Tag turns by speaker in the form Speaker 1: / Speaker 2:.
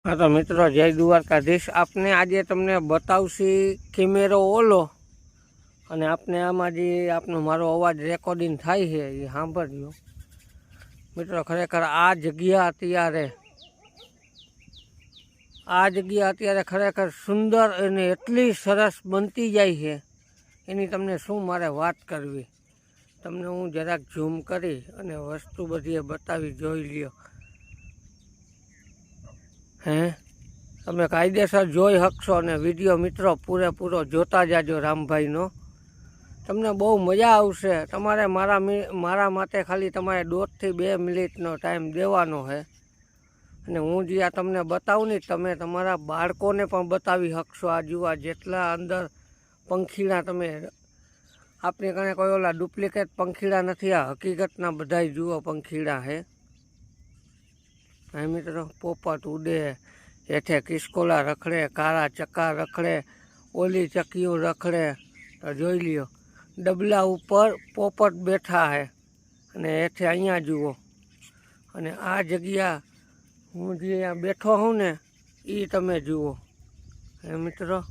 Speaker 1: हाँ तो मित्रों जय द्वारकाधीश। आपने आज तमने बतावशी केमेरो ओलो अने आपने आमां जे आपनो मारो अवाज रेकॉर्डिंग थाय छे ए सांभळजो। मित्रों खरेखर आ जग्या अत्यारे खरेखर सुंदर अने एटली सरस बनती जाय छे एनी तमने शुं मारे वात करवी। तमने हूँ जराक झूम करी अने वस्तु बधी बतावी जोई ल्यो। हैं तमे कायदेसर जोई शकशो अने विडियो मित्रों पूरेपूरो जोता जाजो रामभाईनो। तमने बहु मजा आवशे। तमारे मारा माटे खाली तमारे 1.5 થી 2 મિનિટનો टाइम देवानो है अने हूँ जे आ तमने बतावुं ने तमे तमारा बाळकोने पण बतावी शकशो। आ जुआ जेटला अंदर पंखीड़ा तमे आपणे कने कोई ओला डुप्लिकेट पंखीड़ा नथी, आ हकीकतना बधाई जुओ पंखीड़ा है। हाँ मित्रों पोपट उड़े, हेठे किसकोला रखड़े, काला चक्का रखड़े, ओली चक्कीओ रखड़े। तो जोई लियो डबला ऊपर पोपट बैठा है अने हेठे अहींया जुओ। अने आ जग्या हूँ जे अहींया बैठो हूँ ने ई तमे जुओ। हे मित्रों